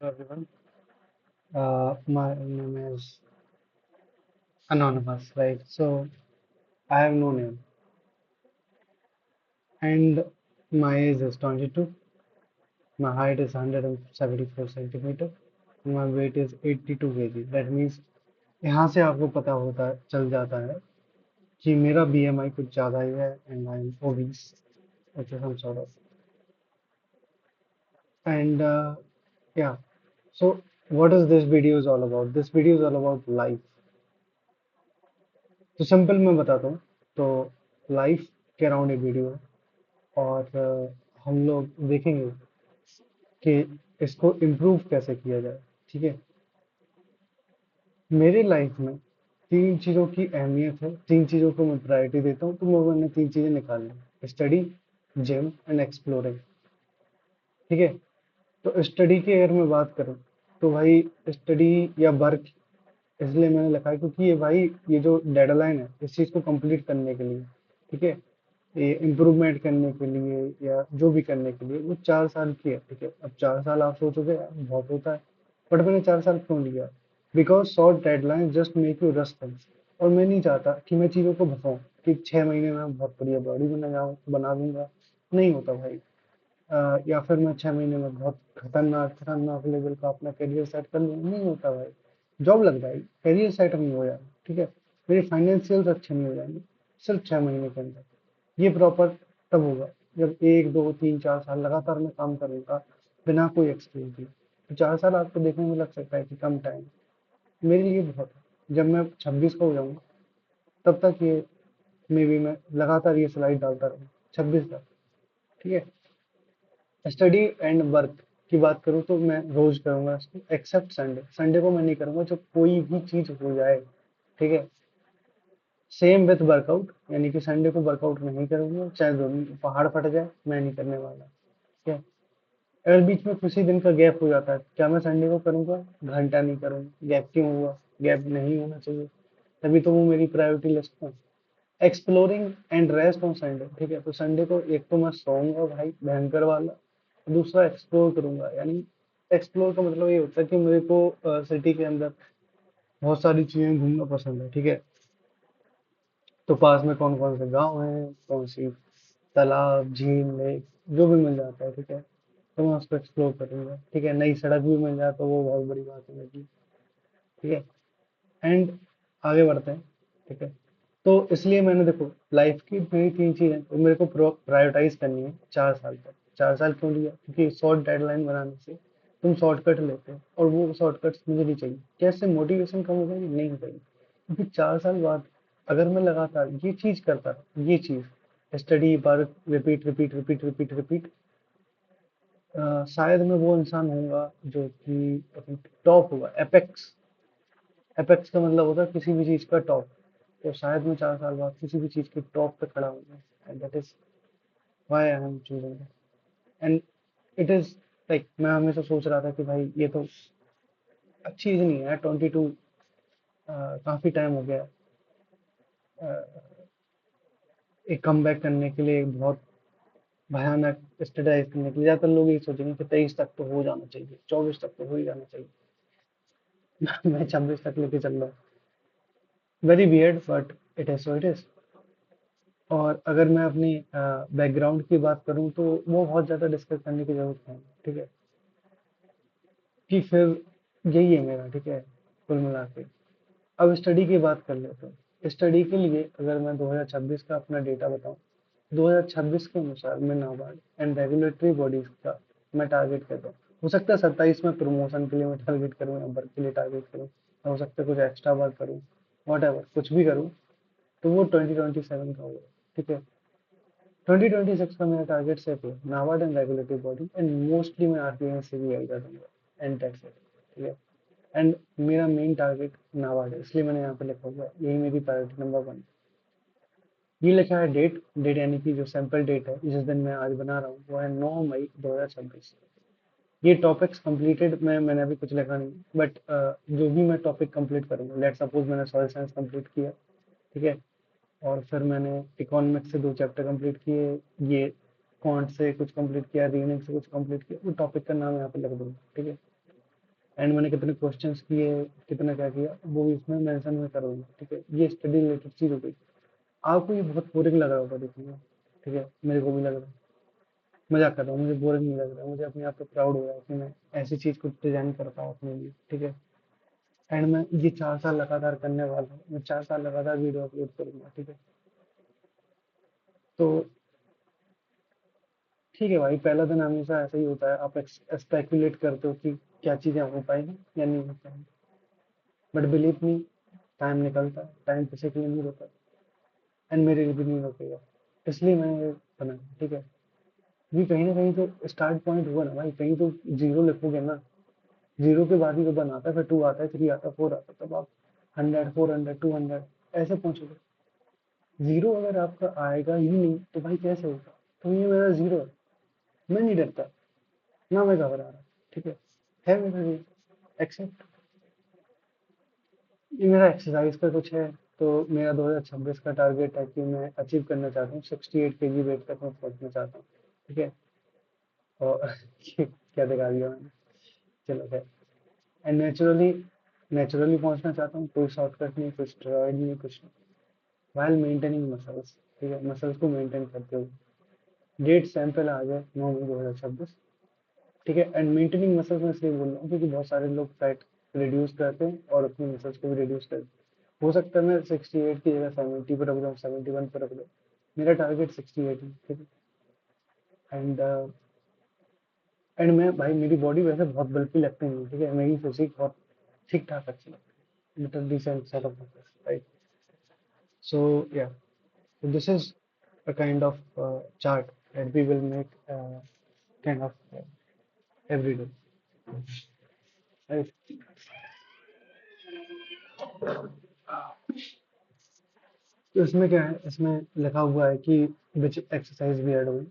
Hello everyone. My name is Anonymous, right? So I have no name, and my age is 22. My height is 174 centimeter. My weight is 82 kg. That means यहाँ से आपको पता होता चल जाता है कि मेरा BMI कुछ ज़्यादा ही है and I am obese. Okay, some sort of. And yeah. So what is this video is all about? This video is all about life. तो सिंपल मैं बताता हूँ. तो लाइफ के अराउंड एक वीडियो है और हम लोग देखेंगे कि इसको इम्प्रूव कैसे किया जाए। ठीक है। मेरी लाइफ में तीन चीज़ों की अहमियत है, तीन चीज़ों को मैं प्रायोरिटी देता हूँ, तो मैंने तीन चीज़ें निकाल ली: स्टडी, जिम एंड एक्सप्लोरिंग। ठीक है। तो स्टडी की अगर मैं बात करूँ तो भाई स्टडी या वर्क इसलिए मैंने लिखा है क्योंकि ये भाई ये जो डेडलाइन है इस चीज़ को कंप्लीट करने के लिए, ठीक है, ये इम्प्रूवमेंट करने के लिए या जो भी करने के लिए वो 4 साल की है। ठीक है। अब 4 साल आप सोचोगे यार बहुत होता है, बट मैंने 4 साल क्यों लिया? Because short deadline just make you rush things. और मैं नहीं चाहता कि मैं चीज़ों को भसाऊं कि 6 महीने में बहुत बढ़िया बॉडी बना जाऊं, बना दूंगा। नहीं होता भाई। या फिर मैं 6 महीने में बहुत खतरनाक खतरनाक लेवल का अपना करियर सेट कर लूँ, नहीं होता भाई। जॉब लग जाएगी, करियर सेट नहीं हो जाएगा। ठीक है। मेरे फाइनेंशियल्स अच्छे नहीं हो जाएंगे सिर्फ 6 महीने के अंदर। ये प्रॉपर तब होगा जब 1 2 3 4 साल लगातार मैं काम करूंगा बिना कोई एक्सक्यूज दिए। तो 4 साल आपको देखने में लग सकता है कि कम टाइम, मेरे लिए बहुत है। जब मैं 26 का हो जाऊंगा तब तक ये मे बी मैं लगातार ये स्लाइड डालता रहूँ 26 तक। ठीक है। स्टडी एंड वर्क की बात करूँ तो मैं रोज करूंगा इसको एक्सेप्ट संडे। संडे को मैं नहीं करूंगा जब कोई भी चीज हो जाए। ठीक है। सेम विथ वर्कआउट, यानी कि संडे को वर्कआउट नहीं करूंगा चाहे पहाड़ फट जाए, मैं नहीं करने वाला। ठीक है। अगर बीच में किसी दिन का गैप हो जाता है क्या मैं संडे को करूंगा? घंटा नहीं करूंगा। गैप क्यों हुआ? गैप नहीं होना चाहिए, तभी तो वो मेरी प्रायोरिटी लिस्ट में। Exploring and rest on Sunday. ठीक है। तो संडे को एक तो मैं सोऊंगा भाई भयंकर वाला, दूसरा एक्सप्लोर करूंगा। यानी एक्सप्लोर का मतलब ये होता है कि मेरे को सिटी के अंदर बहुत सारी चीजें घूमना पसंद है। ठीक है। तो पास में कौन कौन से गांव हैं, कौन सी तालाब झील लेक जो भी मिल जाता है, ठीक है, तो मैं उसको एक्सप्लोर करूंगा। ठीक है। नई सड़क भी मिल जाए तो वो बहुत बड़ी बात है मेरे लिए। ठीक है। एंड आगे बढ़ते हैं। ठीक है। तो इसलिए मैंने देखो लाइफ की मेरी तीन चीजें तो मेरे को प्रायोरिटाइज करनी है 4 साल तक। 4 साल क्यों लिया? क्योंकि शॉर्ट डेडलाइन बनाने से तुम शॉर्टकट लेते हो और वो शॉर्टकट्स मुझे नहीं चाहिए। कैसे मोटिवेशन कम हो जाएगी? नहीं हो जाएगी, क्योंकि 4 साल बाद अगर मैं लगातार ये चीज करता रहा, ये चीज study work repeat repeat repeat repeat repeat, शायद मैं वो इंसान होऊंगा जो कि टॉप होगा, एपेक्स। एपेक्स का मतलब होता है किसी भी चीज का टॉप। तो शायद मैं 4 साल बाद किसी भी चीज के टॉप पे खड़ा हूँ, and that is why I am choosing. And it is like मैं हमेशा सोच रहा था कि भाई ये तो अच्छी चीज नहीं है, 22 काफी टाइम हो गया। एक कम बैक करने के लिए, एक बहुत भयानक स्टेटाइज करने के लिए ज्यादातर लोग यही सोचेंगे कि 23 तक तो हो जाना चाहिए, 24 तक तो हो ही जाना चाहिए। मैं 26 तक लेके चल रहा हूँ। Very weird but it is so it is. और अगर मैं अपनी बैकग्राउंड की बात करूं तो वो बहुत ज़्यादा डिस्कस करने की ज़रूरत नहीं। ठीक है। कि फिर यही है मेरा। ठीक है। कुल मिला के अब स्टडी की बात कर लेते हैं। स्टडी के लिए अगर मैं 2026 का अपना डेटा बताऊं, 2026 के अनुसार मैं नाबार्ड एंड रेगुलेटरी बॉडीज का मैं टारगेट करता हूँ। हो सकता है 27 में प्रमोशन के लिए मैं टारगेट करूँ या वर्क के लिए टारगेट करूँ, हो सकता है कुछ एक्स्ट्रा वर्क करूँ, वॉट एवर कुछ भी करूँ, तो वो 2027 का होगा। ठीक है। 2026 का मेरा टारगेट सेट है NABARD and regulatory body, and mostly मैं आरबीआई से भी आई कर दूंगा एंड दैट्स इट। ठीक है। एंड मेरा मेन टारगेट नाबार्ड है, इसलिए मैंने यहाँ पे लिखा हुआ है, यही मेरी प्रायोरिटी नंबर 1। ये लिखा है डेट। डेट यानी कि जो सैंपल डेट है जिस दिन मैं आज बना रहा हूँ वो है 9 मई 2026। ये टॉपिक्स कंप्लीटेड मैंने अभी कुछ लिखा नहीं, बट जो भी मैं टॉपिक कंप्लीट करूंगा, लेट सपोज मैंने सॉइल साइंस कंप्लीट किया। ठीक है। और फिर मैंने इकोनॉमिक्स से 2 चैप्टर कंप्लीट किए, ये क्वांट से कुछ कंप्लीट किया, रीजनिंग से कुछ कंप्लीट किया, वो टॉपिक का नाम यहाँ पे लिख दूंगा। ठीक है। एंड मैंने कितने क्वेश्चंस किए, कितना क्या किया, वो भी इसमें मेंशन में करूँगा, ठीक है। ये स्टडी रिलेटेड चीज़ हो गई। आपको ये बहुत बोरिंग लग रहा होगा देखने में, ठीक है, मेरे को भी लग रहा है। मजाक कर रहा हूँ, मुझे बोरिंग नहीं लग रहा, मुझे अपने आप पे प्राउड हो रहा है कि मैं ऐसी चीज़ को डिजाइन कर पाया अपने लिए, ठीक है। एंड मैं ये 4 साल लगातार करने वाला हूँ, मैं 4 साल लगातार वीडियो अपलोड करूंगा, ठीक है। तो ठीक है भाई, पहला दिन हमेशा ऐसा ही होता है, आप स्पेकुलेट करते हो कि क्या चीज़ें हो पाएंगी या नहीं हो पाएंगी, बट बिलीव मी, टाइम निकलता है, टाइम किसी के लिए नहीं रुका, एंड मेरे लिए भी नहीं रुकेगा, इसलिए मैंने ये बनाया, ठीक है। भी कहीं ना कहीं तो स्टार्ट पॉइंट हुआ ना भाई, कहीं तो जीरो लिखोगे ना, जीरो के बाद ही तो वन आता है, फिर टू आता है, थ्री आता है, फोर आता है, तब आप 100, 400, 200 ऐसे पहुंचोगे। जीरो अगर आपका आएगा ही नहीं तो भाई कैसे होगा। तो ये मेरा जीरो है, मैं नहीं डरता, ना मैं घबरा रहा, ठीक है मेरा ये एक्सेप्ट। ये मेरा एक्सरसाइज का कुछ है। तो मेरा 2026 का टारगेट है कि मैं अचीव करना चाहता हूँ 68 kg वेट तक मैं पहुंचना चाहता हूँ, ठीक है। और क्या दिखा दिया मैंने, चलो खैर। एंड नेचुरली, नेचुरली पहुंचना चाहता हूँ, कोई शॉर्टकट नहीं, कोई स्टेरॉइड नहीं, कुछ नहीं, while मेंटेनिंग मसल्स, ठीक है, मसल्स को मेंटेन करते हुए। डेट सैंपल आ गया 9 मई 2026, ठीक है। एंड मेंटेनिंग मसल्स में इसलिए बोल रहा हूँ क्योंकि बहुत सारे लोग फैट रिड्यूस करते हैं और अपनी मसल्स को भी रिड्यूस करते हैं। हो सकता है मैं 68 की जगह 70 पर रख दूँ, 71 पर रख दूँ, मेरा टारगेट 68 है, ठीक है। एंड मैं भाई, मेरी बॉडी वैसे बहुत बल्कि लगती नहीं है, ठीक है, मेरी फिजिक बहुत ठीक ठाक अच्छी लगती है, little decent set of right. So yeah, so this is a kind of chart that we will make kind of every day, right? तो इसमें क्या है, इसमें लिखा हुआ है कि which exercise we are doing.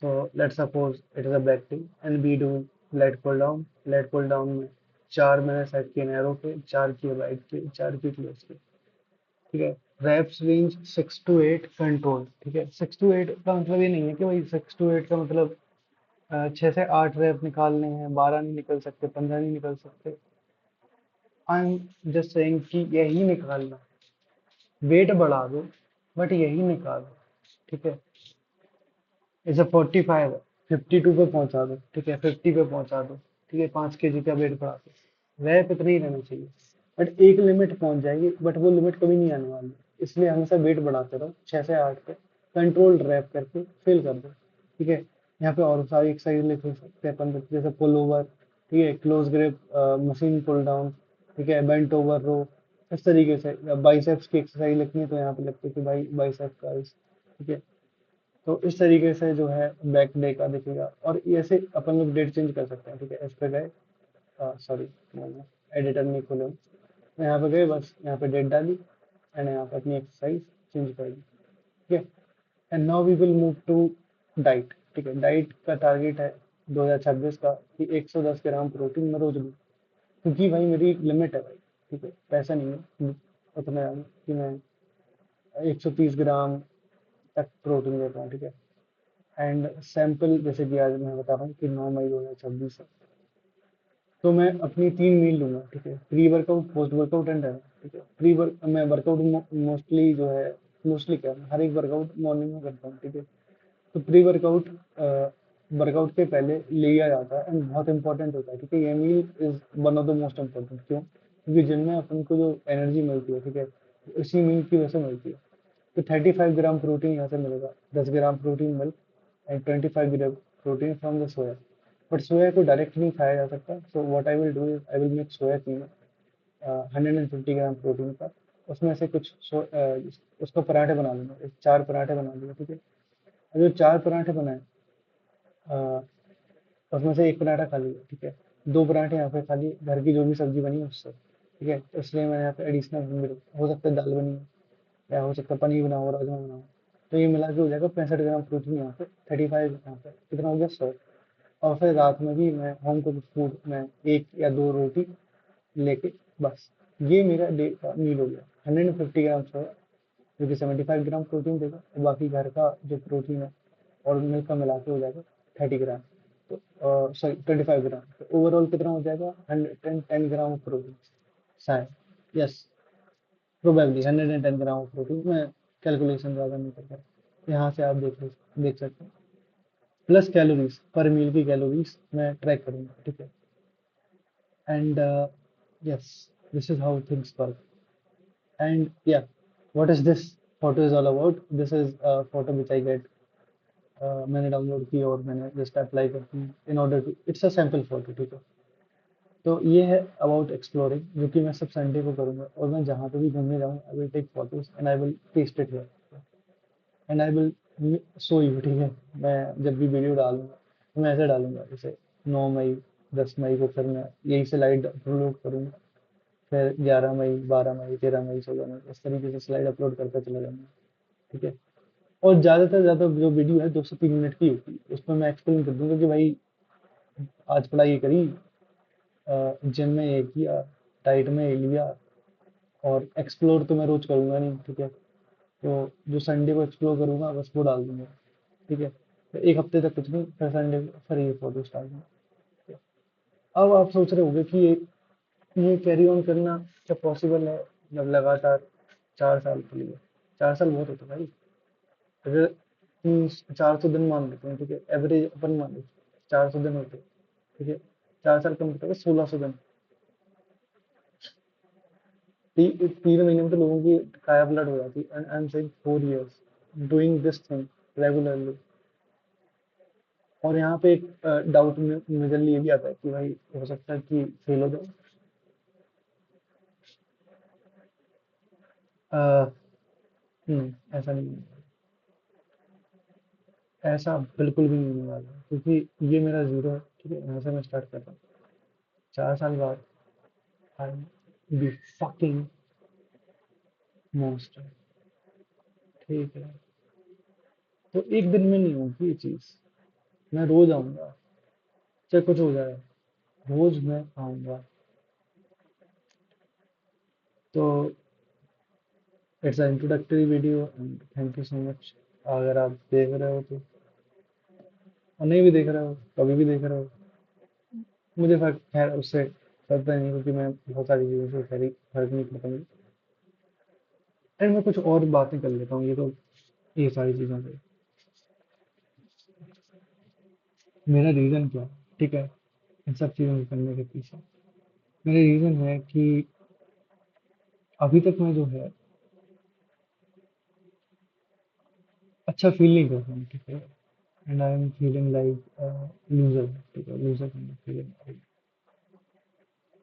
So let's suppose it is a back day and we do lat pull down. Lat pull down में 4 मैंने सेट किए नैरो के, 4 किए वाइड के, 4 किए क्लोज के, ठीक है। रैप्स रेंज 6 to 8 कंट्रोल, ठीक है। 6 to 8 का मतलब ये नहीं है कि भाई 6 to 8 का मतलब 6 से 8 रैप निकालने हैं, 12 नहीं निकल सकते, 15 नहीं निकल सकते। आई एम जस्ट सेइंग कि यही निकालना, वेट बढ़ा दो बट यही निकालो, ठीक है। जैसे 45 है, 52 पे पहुंचा दो, ठीक है, 50 पे पहुंचा दो, ठीक है, 5 kg का वेट बढ़ा दो, रैप इतना ही रहना चाहिए। बट एक लिमिट पहुंच जाएगी, बट वो लिमिट कभी नहीं आने वाली, इसलिए हमेशा वेट बढ़ाते रहो 6 से 8 पे, कंट्रोल रैप करके फिल कर दो, ठीक है। यहाँ पे और सारी एक्सरसाइज लिख सकते हैं अपन, जैसे पुल ओवर, ठीक है, close grip, machine pull down, ठीक है, बेंट ओवर रो, इस तरीके से। बाइसेप्स की एक्सरसाइज लिखनी है तो यहाँ पे लिखते हैं कि भाई बाइसेप कर्ल्स, ठीक है। तो इस तरीके से जो है बैक डे का दिखेगा, और ऐसे अपन लोग डेट चेंज कर सकते हैं, ठीक है। इस पे गए, सॉरी, मैंने एडिटर नहीं खोले हूँ। तो यहाँ पे गए, बस यहाँ पे डेट डाली एंड यहाँ पे अपनी एक्सरसाइज चेंज कर दी, ठीक है। And now we will move to diet, ठीक है। डाइट का टारगेट है 2026 का कि 110 ग्राम प्रोटीन मैं रोज लूँ, क्योंकि भाई मेरी लिमिट है भाई, ठीक है, पैसा नहीं है उतना कि मैं 130 ग्राम तक प्रोटीन लेता हूँ, ठीक है। एंड सैंपल जैसे कि आज मैं बता रहा हूँ कि 9 मई 2026 है, तो मैं अपनी 3 मील लूंगा, ठीक है। Pre workout, post workout and run, ठीक है। प्री वर्क मैं वर्कआउट मोस्टली जो है, मोस्टली क्या हर एक वर्कआउट मॉर्निंग में करता हूँ, ठीक है। तो प्री वर्कआउट वर्कआउट के पहले लिया जाता है एंड बहुत इंपॉर्टेंट होता है, ठीक है। ये meal is one of the most important, क्यों, क्योंकि जिनमें अपन को जो एनर्जी मिलती है, ठीक है, इसी मील की वजह से मिलती है। तो 35 ग्राम प्रोटीन यहाँ से मिलेगा, 10 gram protein milk and 25 gram protein from the soya. But soya को डायरेक्ट नहीं खाया जा सकता, so what I will do is I will make soya keema, 150 gram protein का, उसमें से कुछ उसको पराठे बना लूंगा, 4 पराठे बना लूंगा, ठीक है। और जो 4 पराठे बनाए, अ, उसमें से एक पराठा खा लिया, ठीक है। 2 पराठे यहाँ पे खा लिए घर की जो भी सब्जी बनी है उससे, ठीक है। तो इसलिए मैंने यहाँ पे एडिशनल, हो सकता है दाल बनी हो, या हो सकता है पनीर बना हो, राजमा बना हो। तो ये मिला के हो जाएगा 65 ग्राम प्रोटीन यहाँ पे, 35 यहाँ पे कितना हो गया, 100। और फिर रात में भी मैं होम कुक फूड में 1 या 2 रोटी लेके, बस ये मेरा डे का मील हो गया। 150 ग्राम सोया जो कि 75 ग्राम प्रोटीन देगा, और बाकी घर का जो प्रोटीन है और मिल्क का मिला के हो जाएगा 30 ग्राम। तो सॉरी 25 ग्राम, तो ओवरऑल कितना हो जाएगा? 110 ग्राम ऑफ प्रोटीन शायद। Yes, probably 110 gram of protein. मैं कैलकुलेशन ज़्यादा नहीं करता, यहाँ से आप देख सकते हैं। प्लस कैलोरीज, पर मील की कैलोरीज मैं ट्रैक करूंगा, ठीक है। And yes, this is how things work. And yeah, what is this photo is all about? This is photo which I get, मैंने डाउनलोड की और मैंने जस्ट अप्लाई कर दी in order to, it's a sample photo, ठीक है। तो ये है अबाउट एक्सप्लोरिंग, जो कि मैं सब संडे को करूंगा, और मैं जहाँ पे भी घूमने जाऊँ I will take photos and I will paste it here and I will show you, ठीक है। मैं जब भी वीडियो डालूंगा तो मैं ऐसे डालूंगा, जैसे 9 मई, 10 मई को फिर मैं यही स्लाइड अपलोड करूंगा, फिर 11 मई, 12 मई, 13 मई, 16 मई, इस तरीके से स्लाइड अपलोड करता चला जाऊंगा, ठीक है। और ज़्यादातर ज़्यादा जो वीडियो है 2 से 3 मिनट की होती है, उसमें मैं एक्सप्लेन कर दूंगा कि भाई आज पढ़ाई ये करी, जिम में ये किया, डाइट में ये लिया, और एक्सप्लोर तो मैं रोज करूंगा नहीं, ठीक है। तो जो संडे को एक्सप्लोर करूंगा बस वो डाल दूंगा, ठीक है। तो एक हफ्ते तक कुछ नहीं, फिर संडे को फिर ये फोटो डाल दूंगा। अब आप सोच रहे होंगे कि ये कैरी ऑन करना क्या पॉसिबल है, मतलब लगातार 4 साल के लिए? 4 साल बहुत होता है भाई। अगर 400 दिन मान लेते हैं, ठीक है, एवरेज अपन मान लेते 400 दिन होते हैं, ठीक है। 4 साल का मतलब है 1600 दिन। 3 महीने में तो लोगों की काया पलट हो जाती है, and I am saying 4 years doing this thing regularly. और यहाँ पे एक डाउट में मुझे ये भी आता है कि भाई हो सकता है कि फेल हो जाए। अ, ऐसा नहीं है। ऐसा बिल्कुल भी नहीं होने वाला है, क्योंकि ये मेरा जीरो है, ठीक है। यहाँ से मैं स्टार्ट करता हूँ। 4 साल बाद आई बी फकिंग मॉन्स्टर, ठीक है। तो एक दिन में नहीं होगी ये चीज, मैं रोज आऊंगा, चाहे कुछ हो जाए, रोज मैं आऊंगा। तो it's a introductory video and thank you so much, अगर आप देख रहे हो तो, और नहीं भी देख रहे हो, कभी भी देख रहे हो, मुझे फर्क खैर उससे पड़ता नहीं, क्योंकि मैं बहुत सारी चीज़ों से खैर फर्क नहीं पड़ता मुझे। एंड मैं कुछ और बातें कर लेता हूँ, ये तो ये सारी चीज़ों पे मेरा रीज़न क्या है, ठीक है, इन सब चीज़ों को करने के पीछे मेरा रीज़न है कि अभी तक मैं जो है अच्छा फील नहीं करता हूँ, ठीक है। And I am feeling like loser, ठीक है, लूजर फीलिंग।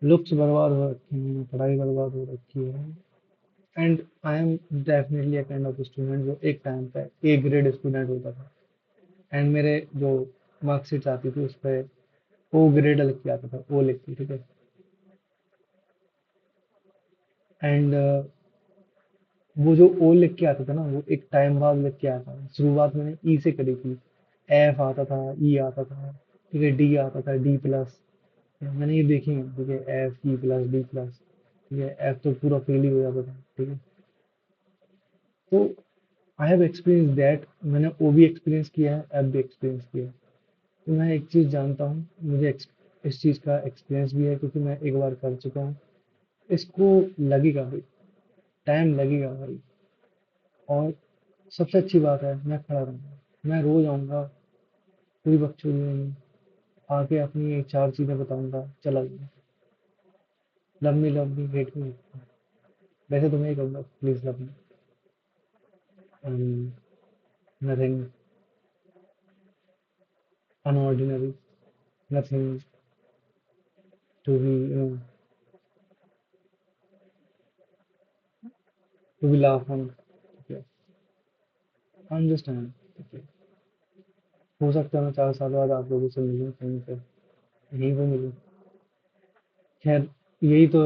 लुक्स बर्बाद हो रखे हैं, पढ़ाई बर्बाद हो रखी है, and I am definitely a kind of student जो एक टाइम पे ए ग्रेड स्टूडेंट होता था, एंड मेरे जो मार्कशीट आती थी उस पर ओ ग्रेड लिख के आता था, ओ लिख के, ठीक है। एंड वो जो ओ लिख के आता था ना, वो एक टाइम बाद लिख के आता था। शुरुआत मैंने ई से करी थी, एफ आता था, ई आता था, ठीक है, डी आता था, डी प्लस, मैंने ये देखी है, ठीक है, F, E plus, D plus, ठीक है। एफ तो पूरा फेल ही हो जाता था, ठीक है। तो आई हैव एक्सपीरियंस दैट, मैंने ओ भी एक्सपीरियंस किया है, एफ भी एक्सपीरियंस किया है। तो मैं एक चीज़ जानता हूँ, इस चीज़ का एक्सपीरियंस भी है, क्योंकि मैं एक बार कर चुका हूँ। इसको लगेगा भाई, टाइम लगेगा भाई। और सबसे अच्छी बात है, मैं खड़ा रहूँगा, मैं रोज आऊँगा, कोई बकचोदी नहीं, आके अपनी ये 4 चीज़ें बताऊँगा, चला जाऊँगा। Love me hate me. वैसे तो मैं ही कहूँगा please love me, nothing unordinary, nothing to be to be laugh on, understand, हो सकता है मैं 4 साल बाद आप लोगों से मिलूँ कहीं पे, यहीं पे मिलूँ। खैर, यही तो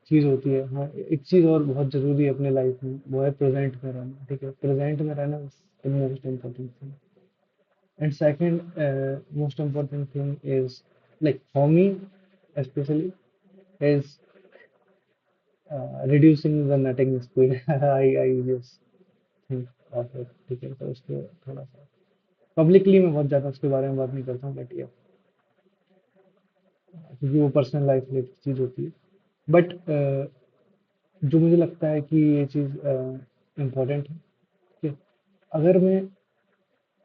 चीज़ होती है। हाँ, एक चीज़ और बहुत ज़रूरी है अपने लाइफ में, वो है प्रेजेंट में रहना, ठीक है। प्रेजेंट में रहना is the most important thing. And second most important thing is, like for me especially, is reducing the netting speed. I just think of it, ठीक है। तो उसको थोड़ा सा पब्लिकली मैं बहुत ज़्यादा उसके बारे में बात नहीं करता हूँ, बट ये क्योंकि वो पर्सनल लाइफ रिलेटेड चीज़ होती है। बट जो मुझे लगता है कि ये चीज़ इम्पोर्टेंट है कि अगर मैं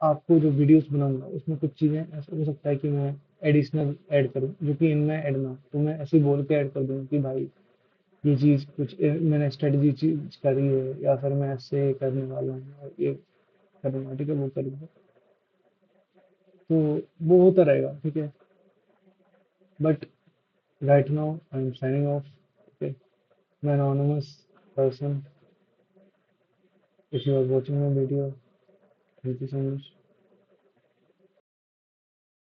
आपको जो वीडियोस बनाऊंगा उसमें कुछ चीज़ें ऐसा हो सकता है कि मैं एडिशनल ऐड करूँ जो कि इनमें ऐड ना हो, तो मैं ऐसे ही बोल के ऐड कर दूँ कि भाई ये चीज़ कुछ मैंने स्ट्रेटजी चीज करी है या फिर मैं ऐसे करने वाला हूँ और ये करने वाला, ठीक है, वो करूँगा। तो वो होता रहेगा, ठीक है। But right now I am signing off, okay. मैं anonymous person, if you are watching my video, thank you so much.